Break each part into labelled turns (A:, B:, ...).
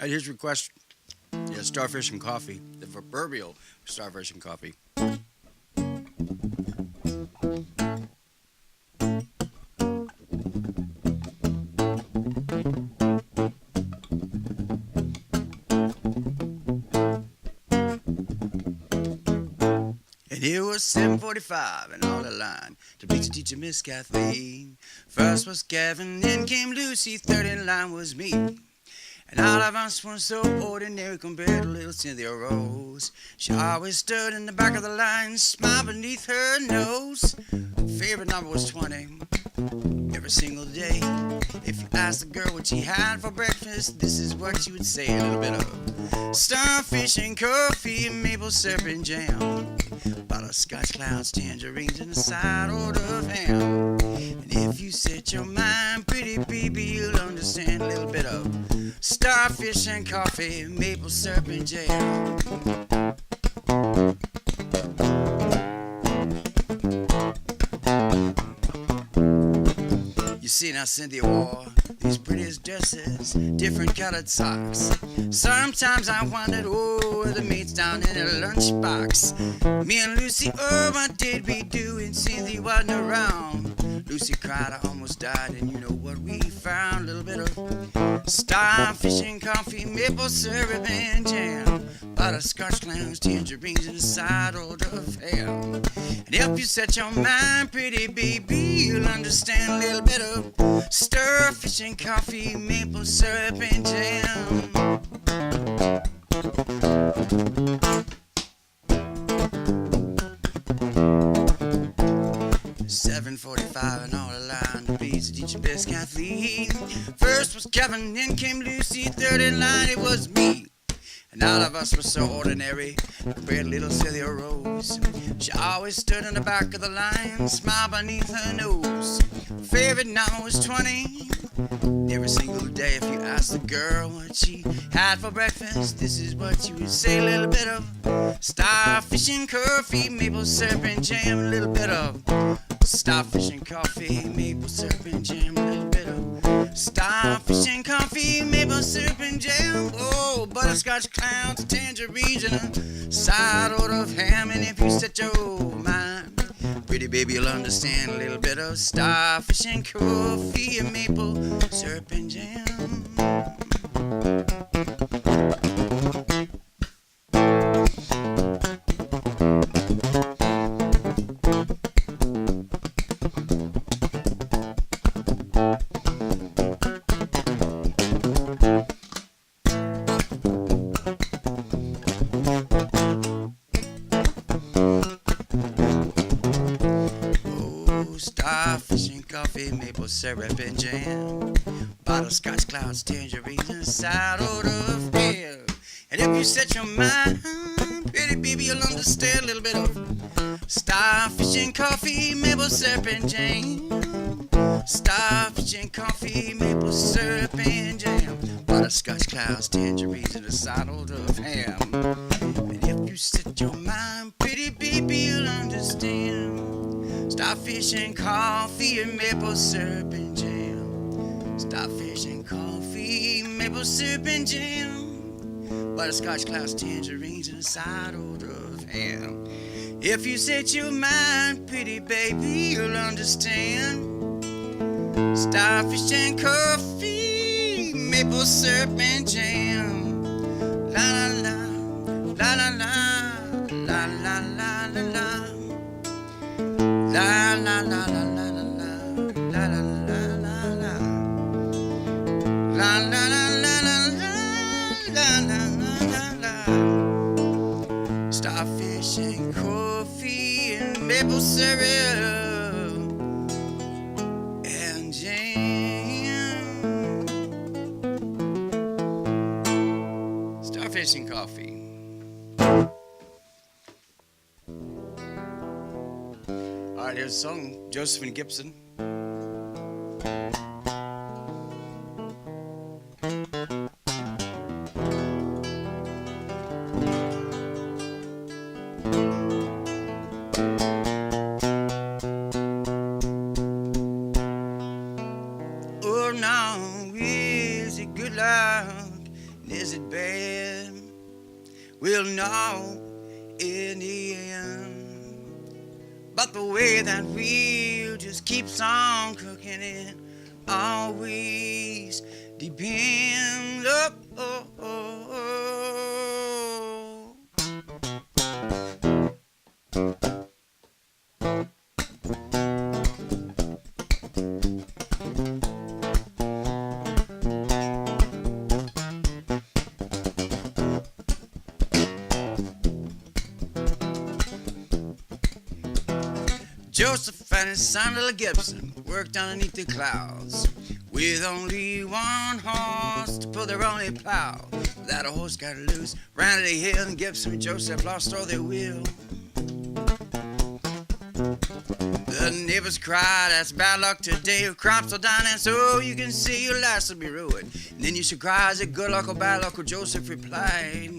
A: At his request, yeah, Starfish and Coffee, the proverbial Starfish and Coffee. And it was 7:45 and on the line to meet the teacher, Miss Kathleen. First was Gavin, then came Lucy, third in line was me. And all of us were so ordinary compared to little Cynthia Rose. She always stood in the back of the line, smile beneath her nose. Favorite number was 20 every single day. If you asked the girl what she had for breakfast, this is what she would say. A little bit of starfish and coffee, maple syrup and jam, butterscotch clouds, tangerines, and a side order of ham. And if you set your mind, pretty baby, you'll understand. A little bit of starfish and coffee, maple syrup and jam. You see now, Cynthia wore these prettiest dresses, different colored socks. Sometimes I wondered, oh, the mates down in her lunchbox. Me and Lucy, oh, what did we do? And Cynthia wasn't around. Lucy cried, I almost died, and you know what we found? A little bit of starfish and coffee, maple syrup and jam, butterscotch clowns, tangerines, and a side order of ham. And if you set your mind, pretty baby, you'll understand. A little bit of starfish and coffee, maple syrup and jam. 7:45 and all line to please the teacher, Miss Kathleen. First was Kevin, then came Lucy, third in line it was me. And all of us were so ordinary compared to little Cynthia Rose. She always stood in the back of the line, smile beneath her nose. Favorite number was 20 every single day. If you asked the girl what she had for breakfast, this is what she would say. A little bit of starfish and coffee, maple syrup and jam. A little bit of starfish and coffee, maple syrup and jam. A little bit of starfish and coffee, maple syrup and jam. Oh, butterscotch clouds, tangerines, and a side order of ham. And if you set your mind, pretty baby, you'll understand. A little bit of starfish and coffee and maple syrup and jam. Starfish and coffee, maple syrup and jam, butterscotch clouds, tangerines, and a side order of ham. And if you set your mind, pretty baby, you'll understand. A little bit of starfish and coffee, maple syrup and jam, starfish and coffee, maple syrup and jam, butterscotch clouds, tangerines, and a side order of ham. And if you set your mind, pretty baby, you'll understand. Starfish and coffee and maple syrup and jam, starfish and coffee, maple syrup and jam, butterscotch clouds, tangerines, and a side order of ham. If you set your mind, pretty baby, you'll understand. Starfish and coffee, maple syrup and jam. La la la, la la la, la la la la la. La la la la la la la, la la la la la, la la la la la la, la la la la. Starfish and coffee and maple syrup and jam. Starfish and coffee. All right, here's a song, Josephine Gibson. Oh, now is it good luck And is it bad? We'll know in the end. But the way that wheel just keeps on cooking it always depends. Oh, oh, oh, Joseph and his son Little Gibson worked underneath the clouds with only one horse to pull their only plow. That horse got loose, ran to the hill, and Gibson and Joseph lost all their will. The neighbors cried, that's bad luck today. Your crops are down, and so you can see your life will be ruined. And then you should cry, is it good luck or bad luck? Or Joseph replied,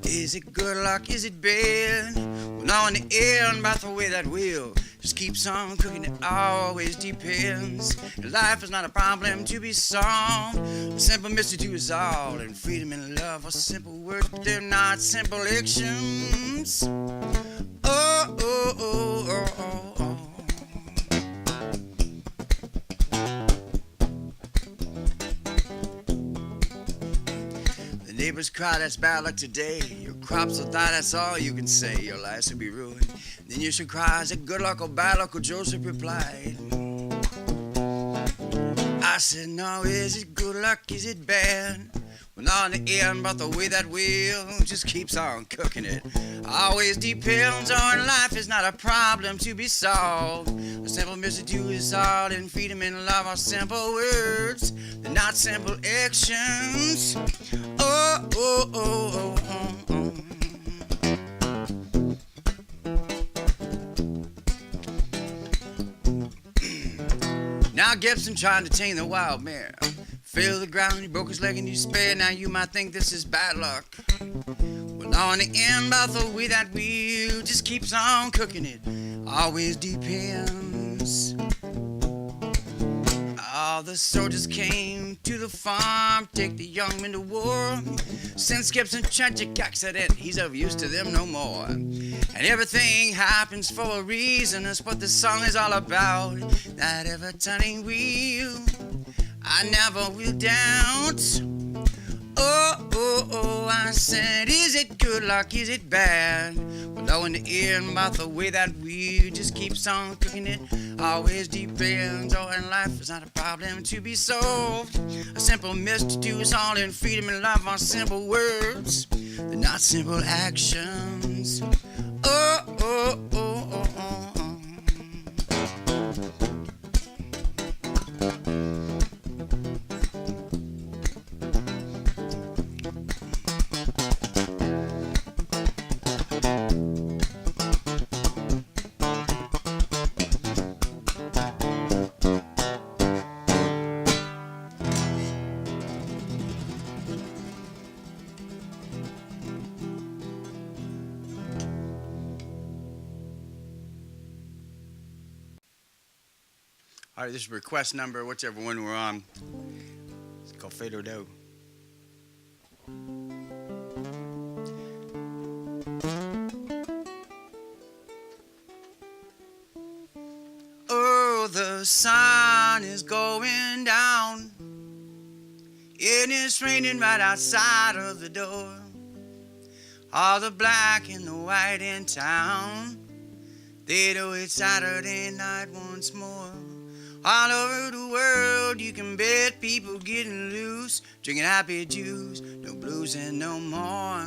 A: is it good luck, is it bad? Well, now in the end, by the way that wheel just keeps on cooking, it always depends. Life is not a problem to be solved. A simple mystery to us all, and freedom and love are simple words, but they're not simple actions. Oh, oh, oh, oh, oh, oh. The neighbors cry, that's bad luck today. Your crops will die, that's all you can say. Your lives will be ruined. Then you should cry, is it good luck or bad luck? Or Joseph replied, I said, no, is it good luck, is it bad? Well, not in the end, but the way that wheel just keeps on cooking it always depends on. Life is not a problem to be solved. A simple mystery to us all, and freedom and love are simple words. They're not simple actions. Oh, oh, oh, oh, oh, oh. Now Gibson trying to tame the wild mare. Fell to the ground, he broke his leg in despair. Now you might think this is bad luck. Well, now in the end, by the way that wheel just keeps on cooking, it always depends. All the soldiers came to the farm, take the young men to war. Since Gibson's tragic accident, he's of use to them no more. And everything happens for a reason, that's what the song is all about. That ever-turning wheel, I never will doubt. Oh, oh, oh, I said, is it good luck, is it bad? Well, though in the end, about the way that wheel just keeps on cooking, it always depends. Oh, and life is not a problem to be solved. A simple mystery to us all, and freedom and love are simple words. They're not simple actions. Oh, oh, oh, oh, oh, oh. All right, this is request number, whichever one we're on. It's called Fado Do. Oh, the sun is going down, and it's raining right outside of the door. All the black and the white in town, they know it's Saturday night once more. All over the world, you can bet people getting loose, drinking happy juice, no blues and no more.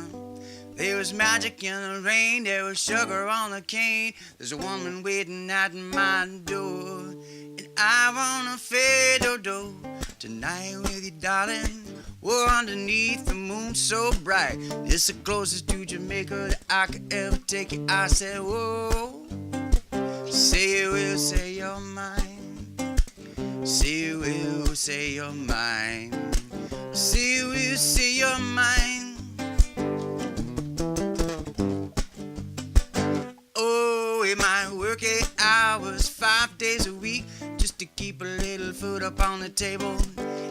A: There was magic in the rain, there was sugar on the cane. There's a woman waiting at my door, and I wanna fade-o-do tonight with you, darling. We're underneath the moon so bright, it's the closest to Jamaica that I could ever take it. I said, whoa, say you will, say you're mine. Say you will, say you're mine. Say you will, say you're mine. Oh, in my work 8 hours, 5 days a week, just to keep a little food up on the table.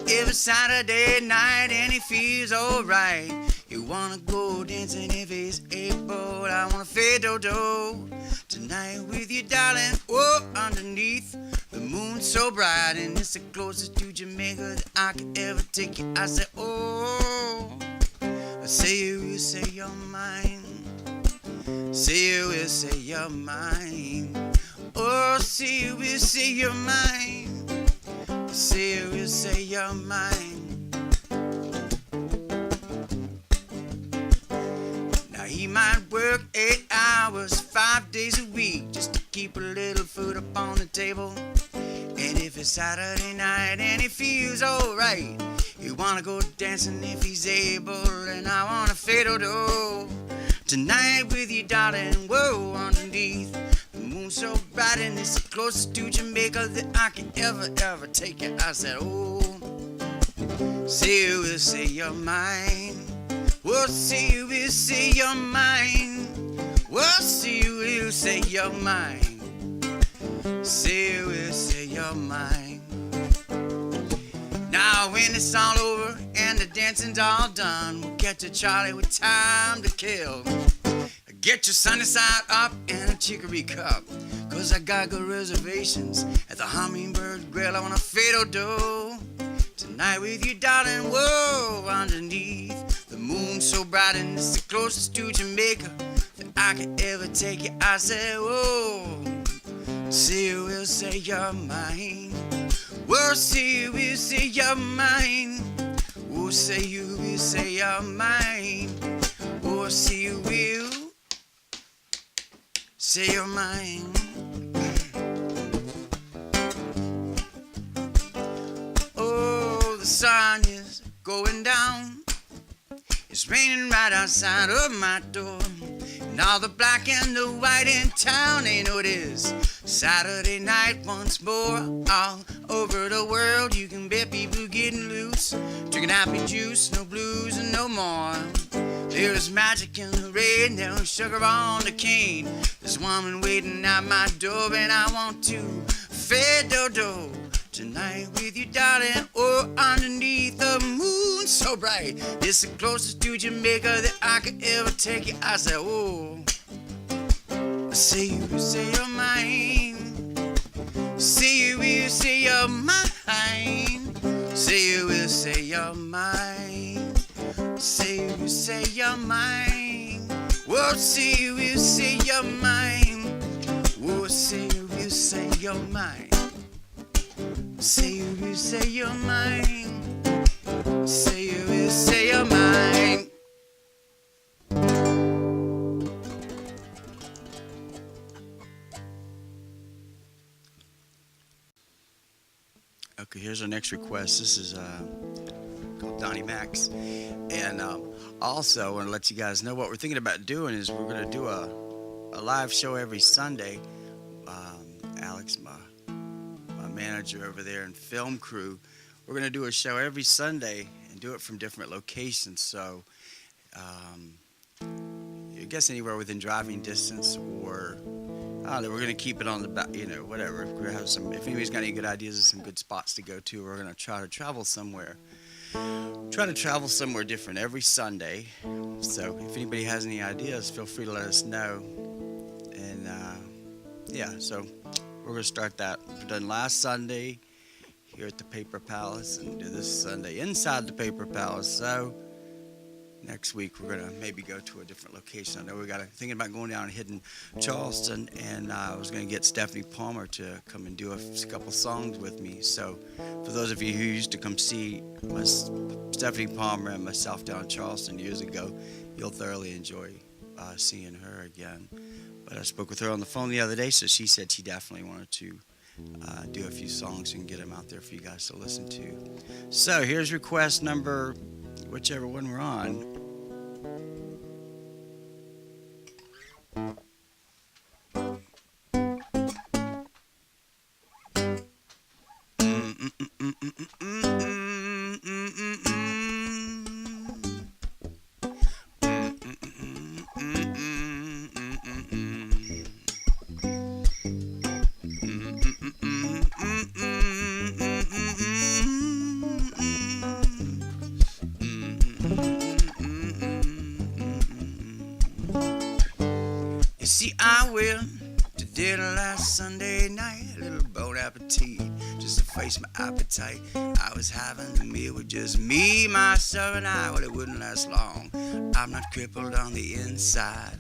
A: If it's Saturday night and he feels alright, you wanna go dancing if he's able. I wanna fiddle-do tonight with you, darling. Oh, underneath the moon so bright, and it's the closest to Jamaica that I could ever take you. I said, oh, I say you will say you're mine. Say you will say you're mine. Oh, say you will say you're mine. Say you will say you're mine. Now he might work 8 hours, 5 days a week, just to keep a little food up on the table. And if it's Saturday night and he feels alright, you wanna go dancing if he's able. And I wanna fiddle-do tonight with you, darling. Whoa, underneath the moon so bright, and it's the closest to Jamaica that I can ever take you. I said, oh, say you will say you're mine. Well, say you will say you're mine. Well, say you will say you're mine. Say you will say you're mine. Now when it's all over and the dancing's all done, we'll get to Charlie with time to kill. Get your sunny side up and a chicory cup, 'cause I got good reservations at the Hummingbird Grill. I wanna fiddle-do tonight with you, darling. Whoa, underneath the moon so bright, and it's the closest to Jamaica that I could ever take you. I said, whoa, say you will say you're mine. Well, say you will say you're mine. Oh, say you will say you're mine. Oh, say you will say you're mine. Oh, the sun is going down. It's raining right outside of my door. And all the black and the white in town, they know it is Saturday night once more. All over the world you can bet people getting loose, drinking happy juice, no blues and no more. There's magic in the rain, there's sugar on the cane. There's a woman waiting at my door, and I want to fiddle-do tonight with you, darling. Oh, underneath the moon so bright, it's the closest to Jamaica that I could ever take you. I said, oh, say you will say you're mine. Say you will say you're mine. Say you will say you're mine. Say you will say you're mine. Whoa, say you will say you're mine. Whoa, say you will say you're mine. Say you will say you're mine. Say you will say you're mine. Okay, here's our next request. This is called Donnie Max. And also, I want to let you guys know what we're thinking about doing is we're going to do a live show every Sunday. Alex, my manager over there and film crew, we're going to do a show every Sunday and do it from different locations. So I guess anywhere within driving distance, or I don't know, we're going to keep it on the back, whatever. We're gonna have some, if anybody's got any good ideas of some good spots to go to, we're going to try to travel somewhere. Try to travel somewhere different every Sunday. So if anybody has any ideas, feel free to let us know. And yeah, so we're going to start that. We've done last Sunday here at the Paper Palace, and do this Sunday inside the Paper Palace. So next week we're going to maybe go to a different location. I know we got thinking about going down and hitting Charleston, and I was going to get Stephanie Palmer to come and do a couple songs with me. So for those of you who used to come see Stephanie Palmer and myself down in Charleston years ago, you'll thoroughly enjoy seeing her again. But I spoke with her on the phone the other day, so she said she definitely wanted to do a few songs and get them out there for you guys to listen to. So here's request number, whichever one we're on. You see, I went to dinner last Sunday night, a little bon appetit, just to face my appetite. I was having a meal with just me, myself, and I. Well, it wouldn't last long. I'm not crippled on the inside.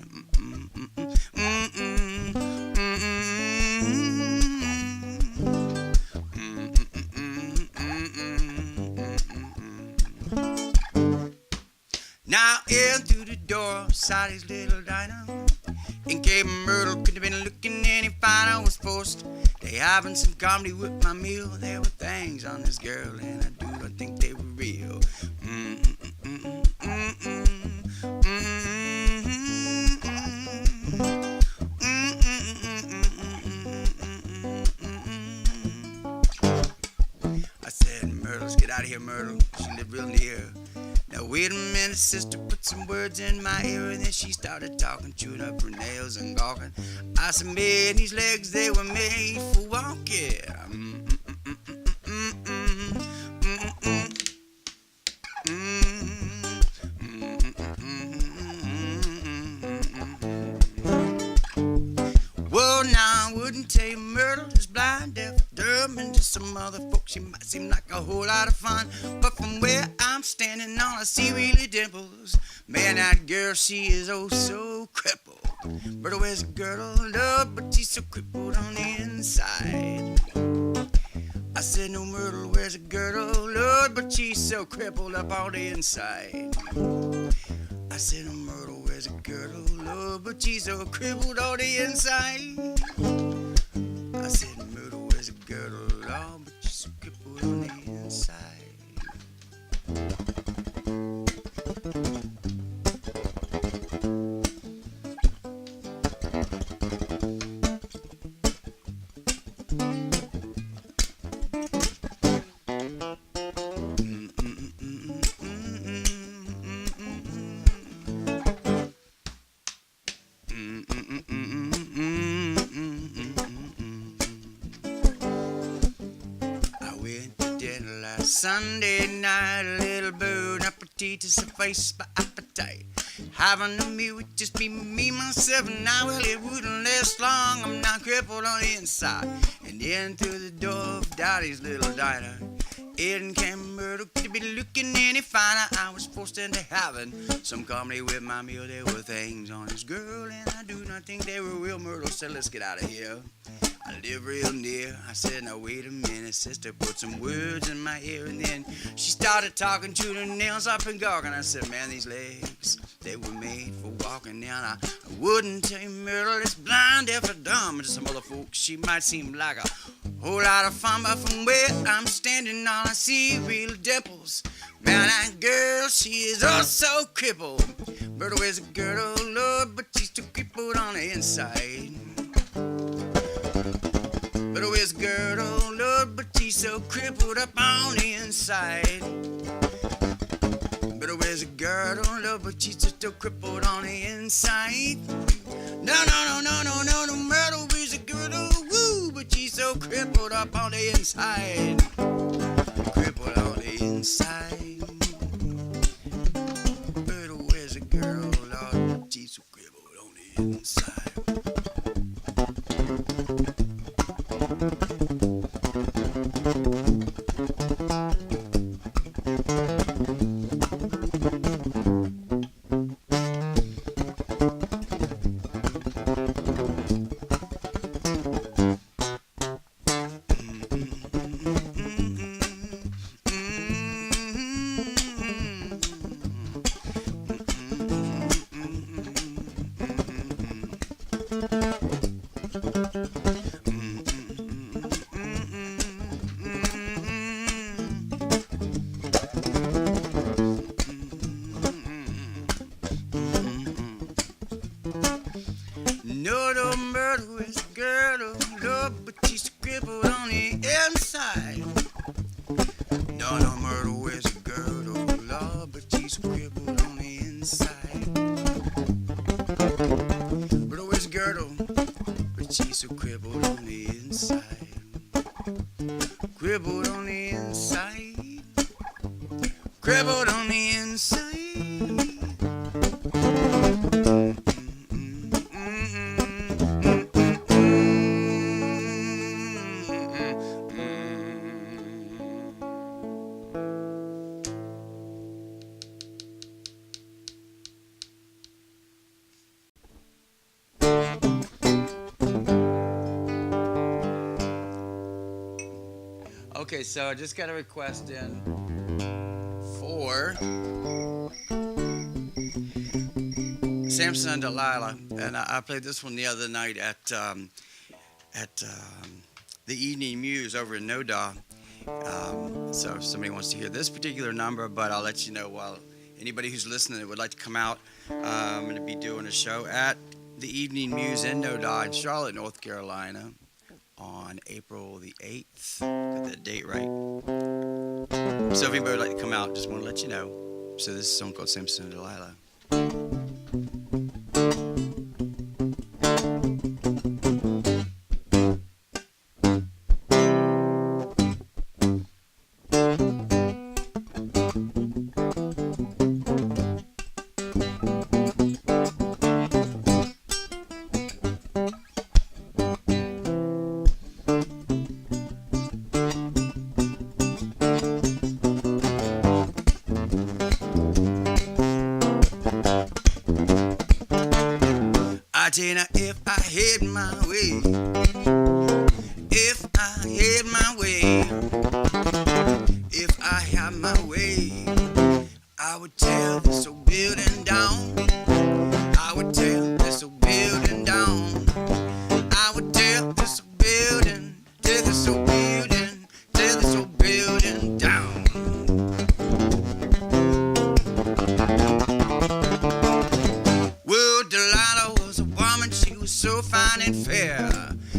A: Now in through the door of Sally's little diner, and Gabe Myrtle could have been looking any finer. Was forced to having some comedy with my meal. There were things on this girl, and I do not think they were real. I said, Myrtle, let's get out of here, Myrtle. She lived real near. Now wait a minute, sister, put some words in my ear. And then she started talking, chewing up her nails and gawking. I said, man, these legs, they were made for walking. Well, now I wouldn't tell you Myrtle is blind, deaf, dumb, and to some other folks she might seem like a whole lot of fun. But from where I'm standing, all I see really dimples. Man, that girl, she is oh so crippled. Myrtle wears a girdle of love, but she's so crippled on the inside. I said, no, Myrtle wears a girdle of love, but she's so crippled up on the inside. I said, no, Myrtle wears a girdle of love, but she's so crippled on the inside. I said, Myrtle wears a girdle of love, but she's so crippled on the inside. Sunday night, a little bon appetit to suffice my appetite. Having a meal with just me, myself, and I. Well, it wouldn't last long. I'm not crippled on the inside. And in through the door of Dottie's little diner, Ed and Cam Myrtle could be looking any finer. I was forced into having some comedy with my meal. There were things on this girl, and I do not think they were real. Myrtle said, let's get out of here. I live real near. I said, now wait a minute, sister, put some words in my ear. And then she started talking, chewing her nails up and gawking. I said, man, these legs, they were made for walking. Now I wouldn't tell you Myrtle is blind, deaf, or dumb. And to some other folks, she might seem like a whole lot of fun. But from where I'm standing, all I see real dimples. Man, that girl, she is oh so crippled. Myrtle wears a girdle, Lord, but she's too crippled on the inside. Myrtle wears a girdle, Lord, but she's so crippled up on the inside. Myrtle wears a girdle, Lord, but she's still crippled on the inside. No, Myrtle wears a girdle, woo, but she's so crippled up on the inside. Crippled on the inside. Myrtle wears a girdle, Lord, but she's so crippled on the inside. No, Myrtle is a girdle, Lord, but she's scribbled on the inside. No, Myrtle is a girdle, Lord, but she's scribbled on the inside. Myrtle is a girdle, but she's so crippled on the inside. Crippled on the inside. Crippled on the inside. Okay, so I just got a request in for Samson and Delilah, and I played this one the other night at the Evening Muse over in Noda. So if somebody wants to hear this particular number, but I'll let you know while anybody who's listening that would like to come out. I'm going to be doing a show at the Evening Muse in Noda in Charlotte, North Carolina on April the 8th. Got that date right. So if anybody would like to come out, just want to let you know. So this is a song called Samson and Delilah. I tell you now, if I had my way, if I had my way, if I had my way, I would tear this old building down. I would tear this old building down. I would tear this old building, tear this old building, tear this old building down. Well, Delilah was a woman, she was so fine and fair.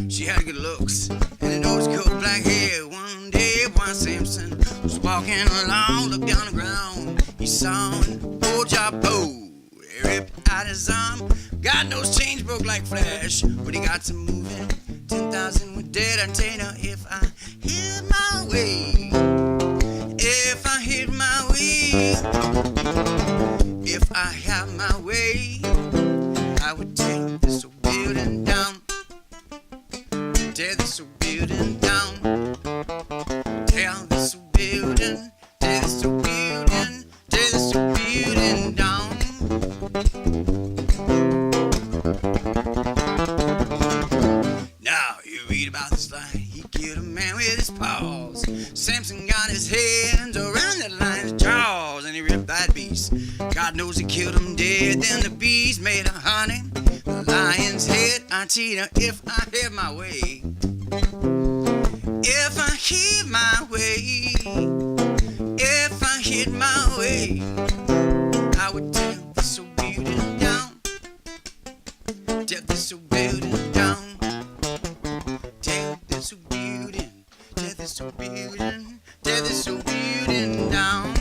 A: She had good looks and a nose-coat black hair. One day, while Samson was walking along, looked down the ground, he saw an old jabot. He ripped out his arm, God knows change broke like flash, but he got to moving. 10,000 were dead. I tell you now, if I had my way, if I had my way, if I had my way, I would tear this old building down. Tear this old building down. Tear this old building. Tear this old building. Tear this old building down. Now you read about this line. He killed a man with his paws. Samson got his hands around that lion's jaws, and he ripped that beast. God knows he killed him dead. Then the beast made a honey, the lion's head. I tell you, if I had my way, if I had my way, if I had my way, I would tear this old building down. Tear this old building down. Tear this old building. Tear this old building. Tear this old building down.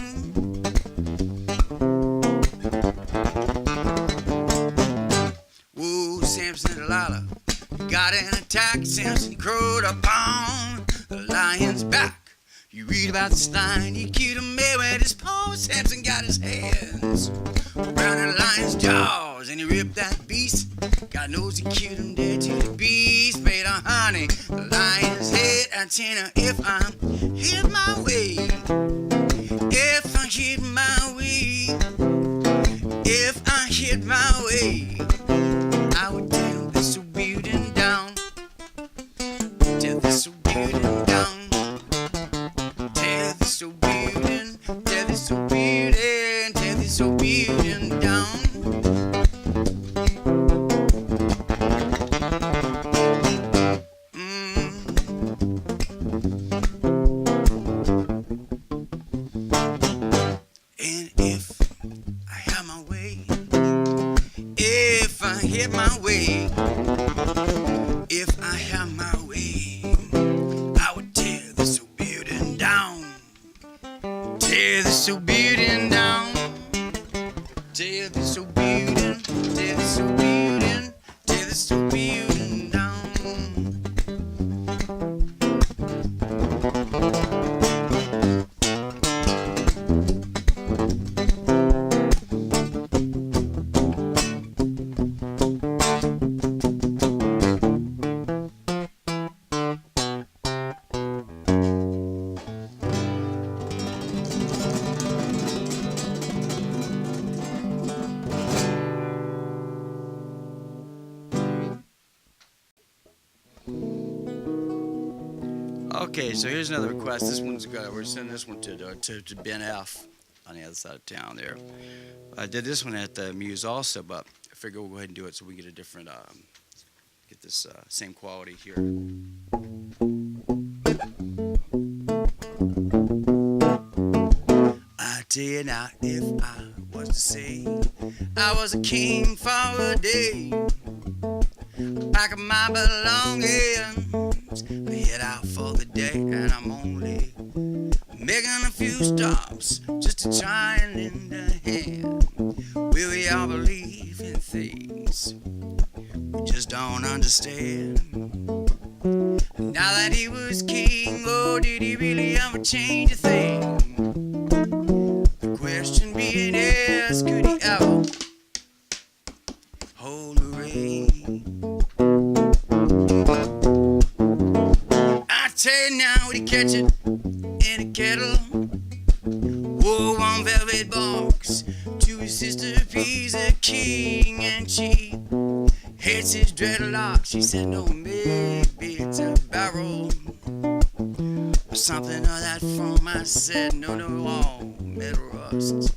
A: Whoa, Samson and Delilah got an attack. Samson crowed upon the lion's back. You read about this lion, he killed a man with his paws. Samson got his hands around the lion's jaws, and he ripped that beast. God knows he killed him dead to the beast made a honey, the lion's head. I tell you, if I had my way, if I had my way, if I had my way, I would tear this old building down. Tear this old building down. Tear this old building. Tear this old building. Tear this old building down. And if I had my way, if I had my way, if I had my way, I would tear this old building down. Tear this old building down. Tear this old building. Tear this old building. Tear this old building down. Okay, so here's another request. This one's good. We're sending this one to Ben F. on the other side of town there. I did this one at the Muse also, but I figure we'll go ahead and do it so we get a different, get this same quality here. I tell you now, if I was to say I was a king for a day, pack up my belongings, head out for the day, and I'm only making a few stops just to try and lend a hand. Will we all believe in things we just don't understand? Now that he was king, oh, did he really ever change a thing? The question being asked, could he ever hold the reins? I tell you now, would he catch it in a kettle? Wore one velvet box to his sister, he's a king, and she hates his dreadlocks. She said, no, maybe it's a barrel or something of that form. I said, no, all metal rust.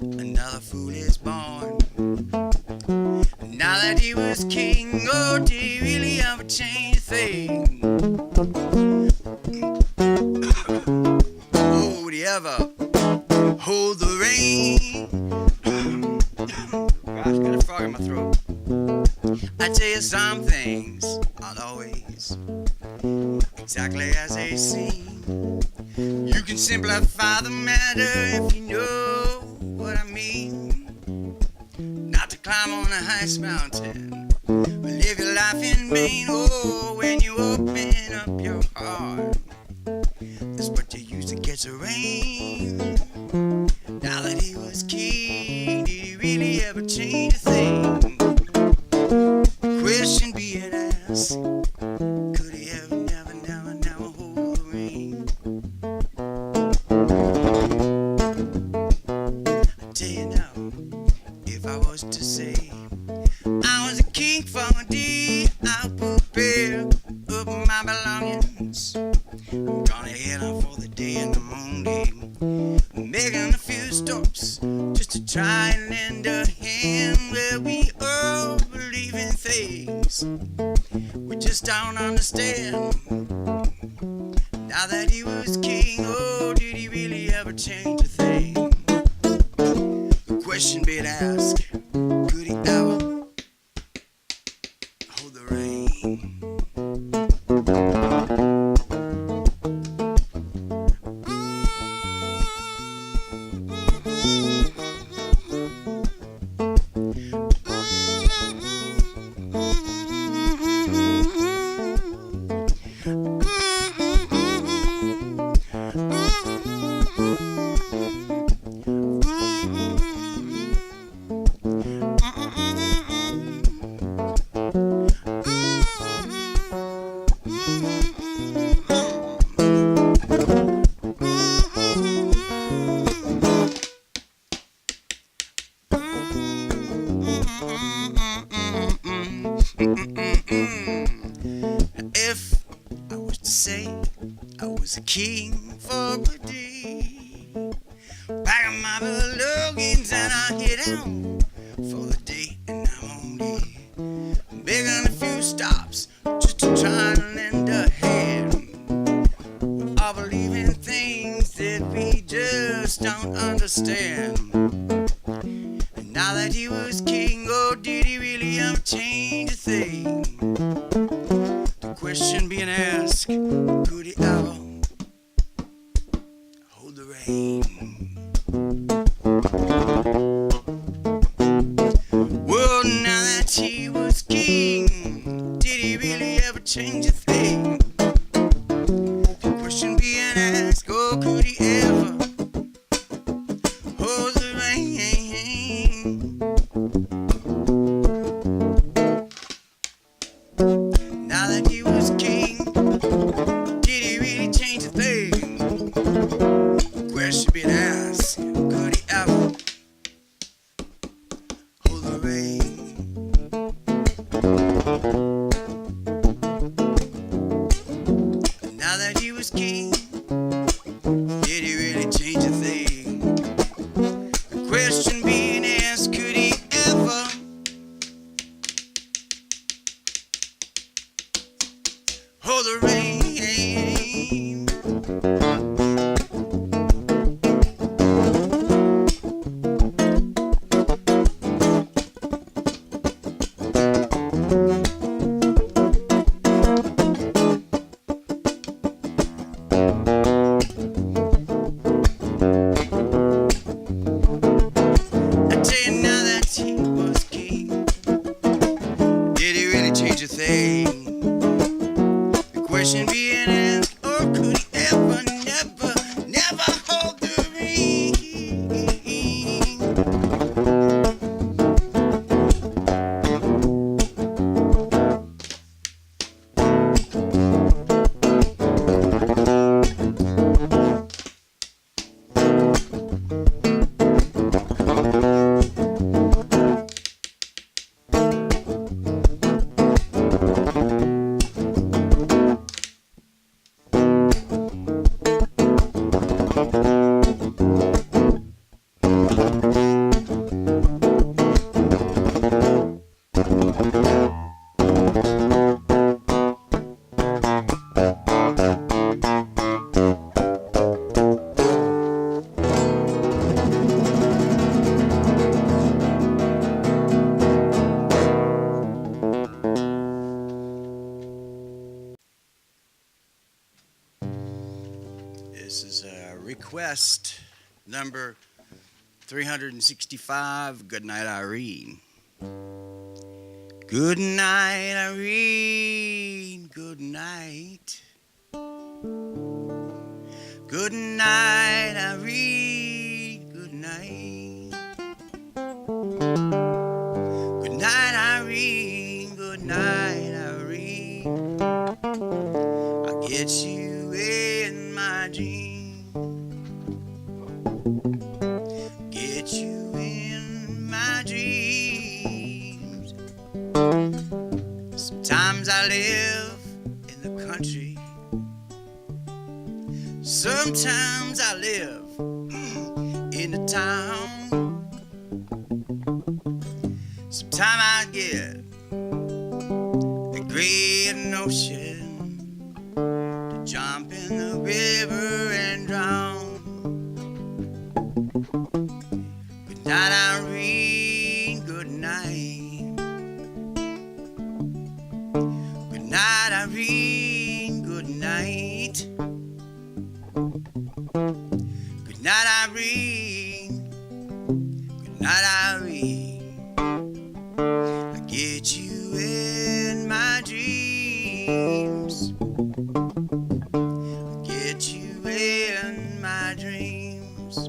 A: Another fool is born. Now that he was king, oh, did he really ever change a thing? Oh, would he ever hold the rein? Gosh, got a frog in my throat. I tell you, some things aren't always exactly as they seem. You can simplify the matter if you know what I mean. Not to climb on the highest mountain, but live your life in vain. Oh, when you open up your heart, that's what you use to catch the rain. Now that he was king, did he really ever change a thing? Question being asked, could he ever, never hold the rein? I tell you now, if I was to say I was a king for a day, I'll prepare up my belongings. I'm gonna head out for the day in the morning, making a few stops just to try and lend a hand. Where we all believe in things we just don't understand. Now that he was king, oh, did he really ever change a thing? The question being asked, could he ever hold the rein? If I was to say I was a king for a day, pack up my belongings and I head out for the day, and I'm only making a few stops just to try and lend a hand. I believe in things that we just don't understand. And now that he was king, oh, did he really ever change a thing? The question being asked, could he ever hold the rein? Well, now that he was king, did he really ever change a thing? The question being asked, oh, could he ever hold the rein? Now that he was king, did he really change a thing? The question being asked, could he ever hold the rein? Now that This is request number 365. Good night, Irene. Good night, Irene. Good night. Good night, Irene. Good night. Good night, Irene. Good night, Irene. I'll get you in my dream. Get you in my dreams. Sometimes I live in the country. Sometimes I live in the town. Sometimes I get the great notion to jump in the river and drown. Good night, Irene. Good night. Good night, Irene. Good night. Good night, Irene. Good night, Irene. I get you in my dreams. I get you in my dreams.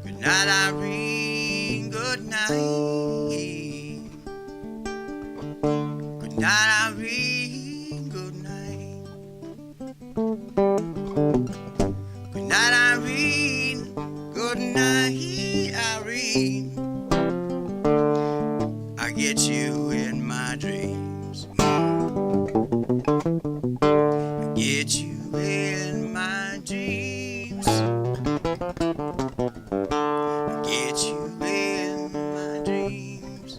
A: Good night, Irene. Good night. Good night, Irene. Good night. Good night, Irene. Good night, Irene. I get you in my dreams. I get you in my dreams. I get you in my dreams.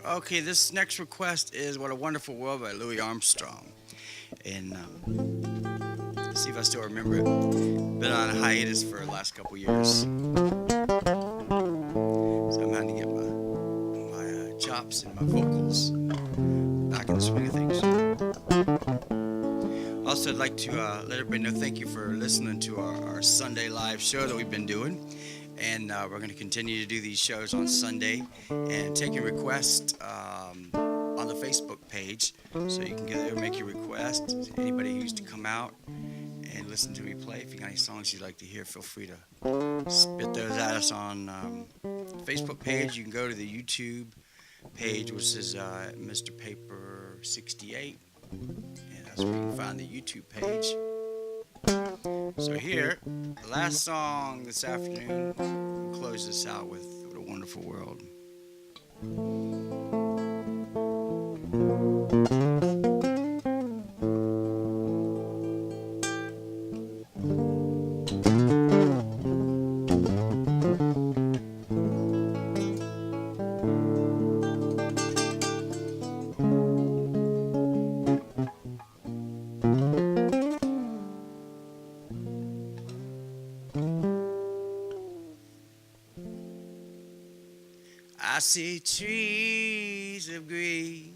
A: Okay, this next request is What a Wonderful World by Louis Armstrong. And see if I still remember it. Been on a hiatus for the last couple years. So I'm having to get my chops and my vocals back in the swing of things. Also, I'd like to let everybody know thank you for listening to our Sunday live show that we've been doing. And we're going to continue to do these shows on Sunday and taking requests on the Facebook page. So you can go there and make your request. Anybody who used to come out and listen to me play, if you got any songs you'd like to hear, feel free to spit those at us on the Facebook page. You can go to the YouTube page, which is Mr. Paper 68. And that's where you can find the YouTube page. So here, the last song this afternoon, we'll close this out with What a Wonderful World. see trees of green,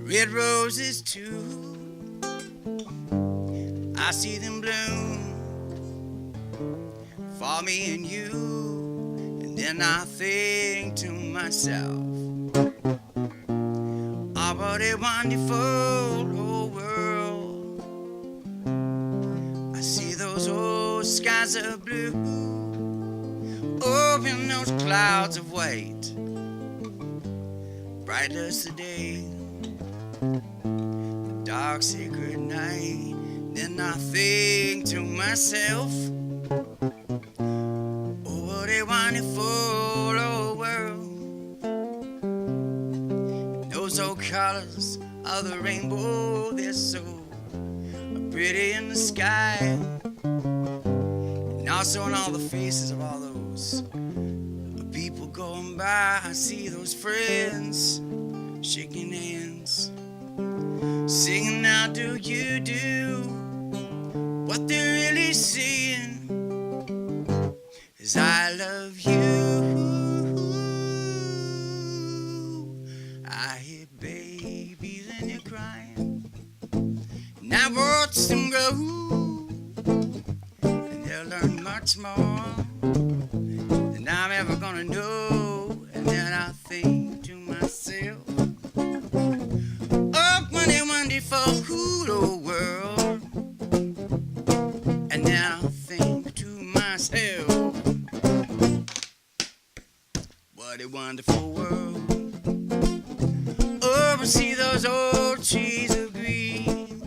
A: red roses too. I see them bloom for me and you, and then I think to myself, oh, what a wonderful old world. I see those old skies of blue over those clouds of white, bright as the day, the dark secret night. Then I think to myself, oh, what a wonderful old world. Those old colors of the rainbow, they're so pretty in the sky, and also in all the faces of all those people going by. I see those friends shaking hands, singing, now do you do what they're really saying is I love you. I hear babies and they're crying, and I watch them grow, and they'll learn much more than I'm ever gonna know. And then I think to myself, oh, what a wonderful old world. And then I think to myself, what a wonderful world. Oh, I see those old trees of green,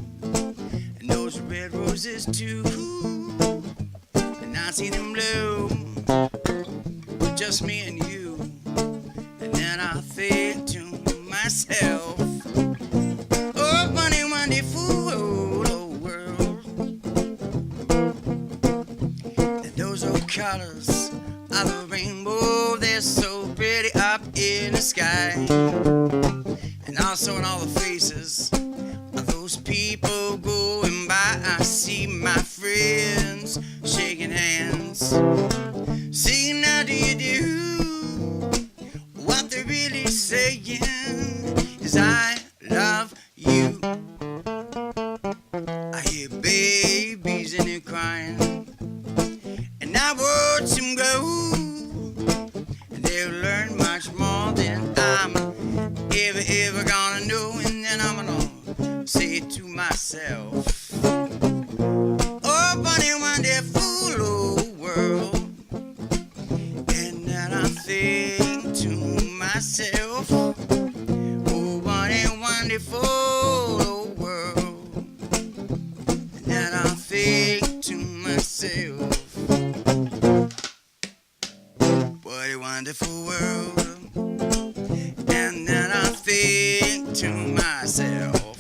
A: and those red roses too, and I see them bloom, just me and you. And then I think to myself, oh, what a wonderful old world. And those old colors of the rainbow, they're so pretty up in the sky, and also in all the faces of those people going by. I see my friends shaking hands, singing, now do you do what they're really saying is I love you. I hear babies and they're crying, and I watch them grow, and they'll learn much more than I'm ever gonna know. And then I'm gonna say to myself, oh, what a wonderful old world. And then I think to myself, oh, what a wonderful old world. And then I think to myself, what a wonderful world. And then I think to myself,